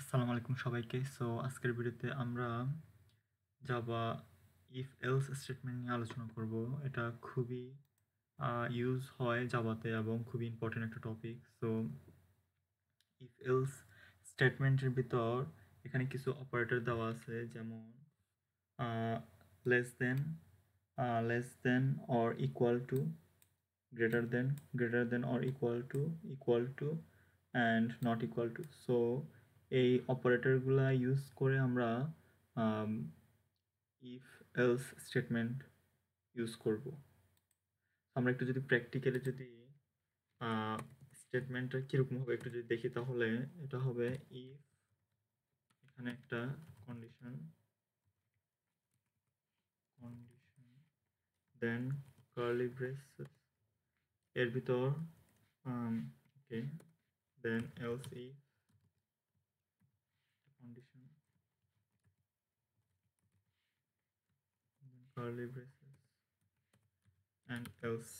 আসসালামু আলাইকুম সবাইকে। সো আজকের ভিডিওতে আমরা জাভা ইফ এলস স্টেটমেন্ট নিয়ে আলোচনা করব। এটা খুবই ইউজ হয় জাভাতে এবং খুবই ইম্পর্টেন্ট একটা টপিক। সো ইফ এলস স্টেটমেন্টের ভিতর এখানে কিছু অপারেটর দেওয়া আছে, যেমন less than or equal to, greater than or equal to and not equal to. So এই অপারেটরগুলা ইউজ করে আমরা ইফ এলস স্টেটমেন্ট ইউজ করব। আমরা একটু যদি প্র্যাকটিক্যালি যদি স্টেটমেন্টটা কীরকম হবে একটু যদি দেখি, তাহলে এটা হবে ইফ, এখানে একটা কন্ডিশন দেন কার্লি ব্রেসেস এর ভিতর okay, then else if condition, then curly braces and else.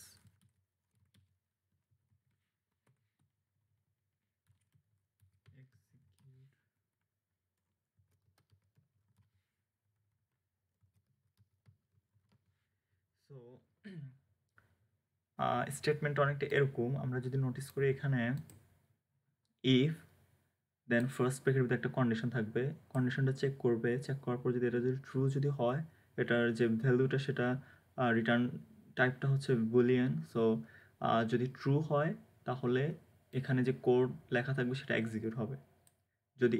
Execute. So statement অনেকটা এরকম, আমরা যদি নোটিস করি এখানে ইফ দেন ফার্স্ট ব্রেকের ভিতরে একটা কন্ডিশন থাকবে, কন্ডিশনটা চেক করবে, চেক করার পর যদি এটা যদি ট্রু যদি হয়, এটার যে ভ্যালুটা সেটা রিটার্ন টাইপটা হচ্ছে বুলিয়ান। সো যদি ট্রু হয় তাহলে এখানে যে কোড লেখা থাকবে সেটা এক্সিকিউট হবে। যদি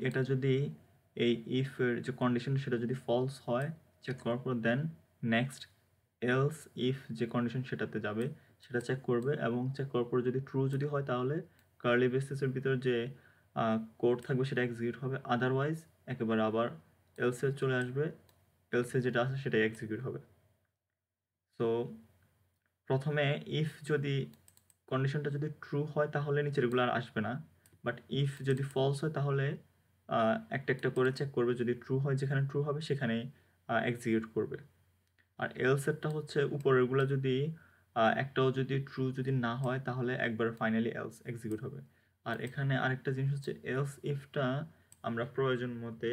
এই ইফের যে কন্ডিশন সেটা যদি ফলস হয়, চেক করার পর দেন নেক্সট এলস ইফ যে কন্ডিশন সেটাতে যাবে, সেটা চেক করবে এবং চেক করার পর যদি ট্রু যদি হয় তাহলে কার্লি ব্রেসেসের ভিতর যে কোড থাকবে সেটা এক্সিকিউট হবে, আদারওয়াইজ একেবারে আবার এলসে চলে আসবে, এলসে যেটা আছে সেটাই এক্সিকিউট হবে। সো প্রথমে ইফ যদি কন্ডিশনটা যদি ট্রু হয় তাহলে নিচেরগুলো আর আসবে না, বাট ইফ যদি ফলস হয় তাহলে একটা একটা করে চেক করবে, যদি ট্রু হয় যেখানে ট্রু হবে সেখানে এক্সিকিউট করবে। আর এলসেরটা হচ্ছে উপরেরগুলো যদি একটাও যদি ট্রু যদি না হয় তাহলে একবার ফাইনালি এলস এক্সিকিউট হবে। আর এখানে আরেকটা জিনিস হচ্ছে এলস ইফটা আমরা প্রয়োজন মতে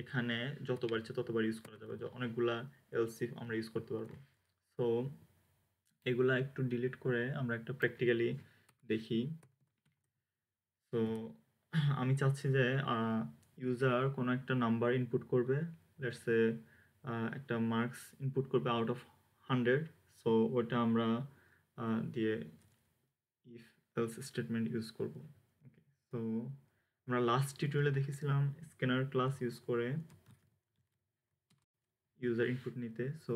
এখানে যতবার ইচ্ছে ততবার ইউজ করা যাবে, অনেকগুলা এলস ইফ আমরা ইউজ করতে পারবো। সো এগুলা একটু ডিলিট করে আমরা একটা প্র্যাকটিক্যালি দেখি। তো আমি চাচ্ছি যে ইউজার কোনো একটা নাম্বার ইনপুট করবে, লেটস সে একটা মার্কস ইনপুট করবে আউট অফ 100। সো ওটা আমরা দিয়ে ইফ এলস স্টেটমেন্ট ইউজ করব। ওকে, সো আমরা লাস্ট টিউটোরিয়ালে দেখেছিলাম স্ক্যানার ক্লাস ইউজ করে ইউজার ইনপুট নিতে। So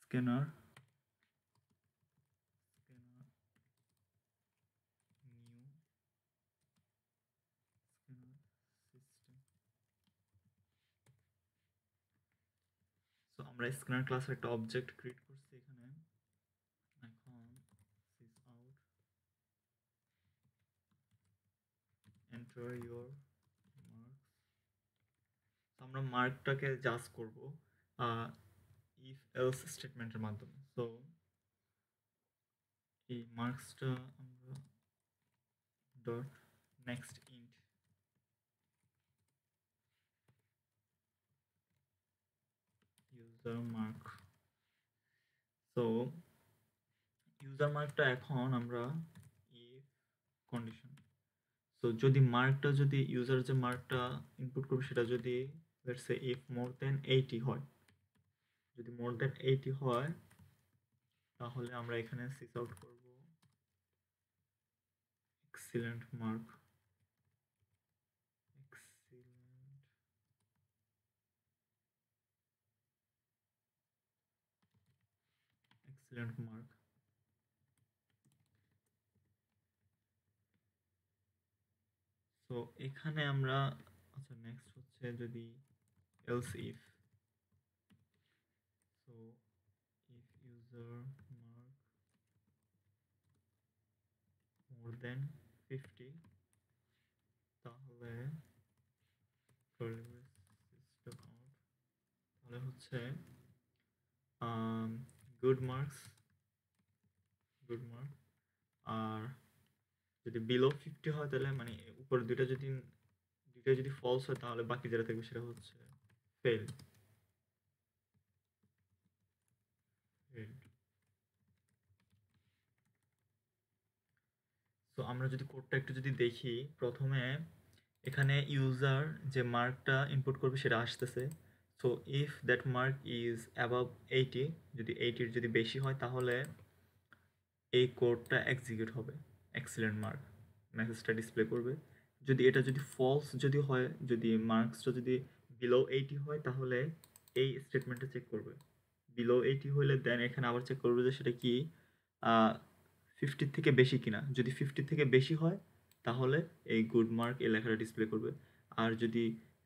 scanner new scanner system. So আমরা স্ক্যানার ক্লাসের একটা অবজেক্ট ক্রিয়েট করছি এখানে। এখন sys out enter your marks। আমরা মার্কটাকে জাজ করব ইফ এলস স্টেটমেন্টের মাধ্যমে। সো এই মার্কসটা আমরা dot next int user mark. So user মার্কটা এখন আমরা ইফ কন্ডিশন, সো যদি মার্কটা যদি ইউজার যে মার্কটা ইনপুট করবে সেটা যদি লেটস সে ইফ মোর দেন 80 হয়, যদি মোর দেন 80 হয় তাহলে আমরা এখানে সিস আউট করব excellent mark, excellent mark. So এখানে আমরা আচ্ছা নেক্সট হচ্ছে যদি else if, so if user mark more than 50 তাহলে সিস্টেম আউট, তাহলে হচ্ছে গুড মার্কস, গুড মার্ক। আর যদি বিলো 50 হয় তাহলে মানে উপরে দুইটা দুইটাই যদি ফলস হয় তাহলে বাকি যেটা থাকবে সেটা হচ্ছে ফেল। তো আমরা যদি কোডটা একটু যদি দেখি, প্রথমে এখানে ইউজার যে মার্কটা ইনপুট করবে সেটা আসতেছে। So if that mark is above 80, যদি 80-র যদি বেশি হয় তাহলে এই কোডটা এক্সিকিউট হবে, এক্সিলেন্ট মার্ক মেসেজটা ডিসপ্লে করবে। যদি এটা যদি ফলস যদি হয়, যদি মার্কসটা যদি বিলো 80 হয় তাহলে এই স্টেটমেন্টটা চেক করবে। বিলো 80 হলে দেন এখানে আবার চেক করবে যে সেটা কি 50 থেকে বেশি কিনা। যদি 50 থেকে বেশি হয় তাহলে এই গুড মার্ক এই লেখাটা ডিসপ্লে করবে। আর যদি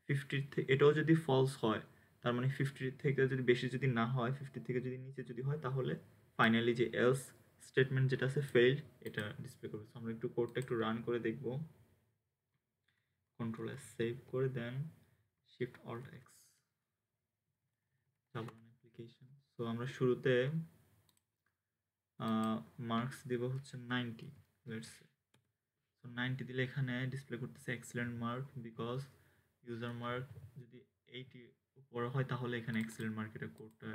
50 থেকে এটাও যদি ফলস হয়, তার মানে 50 থেকে যদি বেশি যদি না হয়, 50 থেকে যদি নিচে যদি হয় তাহলে ফাইনালি যে এলস স্টেটমেন্ট যেটা আছে ফেইল্ড এটা ডিসপ্লে করবে। আমরা একটু কোডটা একটু রান করে দেখব। কন্ট্রোল এস সেভ করে দেন শিফট অল্ট এক্স যাব অ্যাপ্লিকেশন। সো আমরা শুরুতে মার্কস দেব হচ্ছে 90, লেটস সে। সো 90 দিলে এখানে ডিসপ্লে করতেছে excellent mark, because user mark যদি 80 উপরে হয় তাহলে এখানে এক্সিলেন্ট মার্ক এটা কোডটা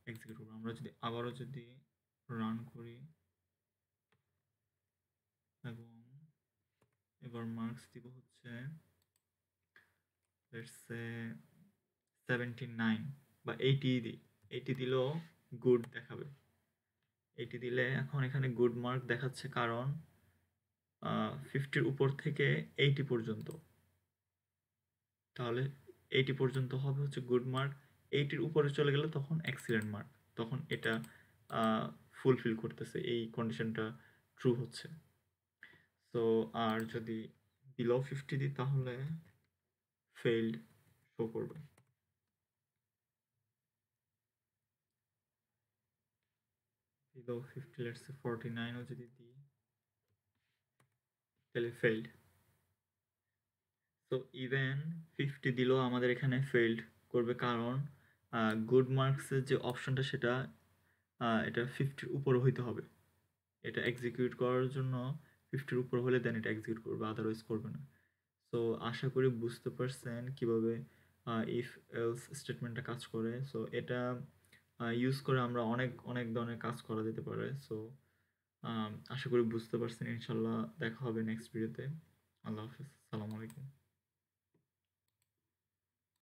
এক্সিকিউট করবো। আমরা যদি আবারও যদি রান করি এবং এবার মার্কস দিব হচ্ছে লেটস সে 79 বা 80 দিই, 80 দিলেও গুড দেখাবে। 80 দিলে এখন এখানে গুড মার্ক দেখাচ্ছে, কারণ 50-র উপর থেকে 80 পর্যন্ত, তাহলে 80 পর্যন্ত হবে হচ্ছে গুড মার্ক। 80-র উপরে চলে গেলে তখন এক্সিলেন্ট মার্ক, তখন এটা ফুলফিল করতেছে, এই কন্ডিশনটা ট্রু হচ্ছে। সো আর যদি বিলো 50 দিই তাহলে ফেইল্ড শো করবে। বিলো 50 লেটস সে 49ও যদি দিই তাহলে ফেইল্ড। সো ইভেন 50 দিলেও আমাদের এখানে ফেইল্ড করবে, কারণ গুড মার্কসের যে অপশনটা সেটা এটা 50-র উপরে হইতে হবে। এটা এক্সিকিউট করার জন্য 50-র উপর হলে দেন এটা এক্সিকিউট করবে, আদারওয়াইজ করবে না। সো আশা করি বুঝতে পারছেন কিভাবে ইফ এলস স্টেটমেন্টটা কাজ করে। সো এটা ইউজ করে আমরা অনেক অনেক ধরনের কাজ করা যেতে পারে। সো আশা করি বুঝতে পারছেন। ইনশাল্লাহ দেখা হবে নেক্সট ভিডিওতে। আল্লাহ হাফিজ, আসসালামু আলাইকুম।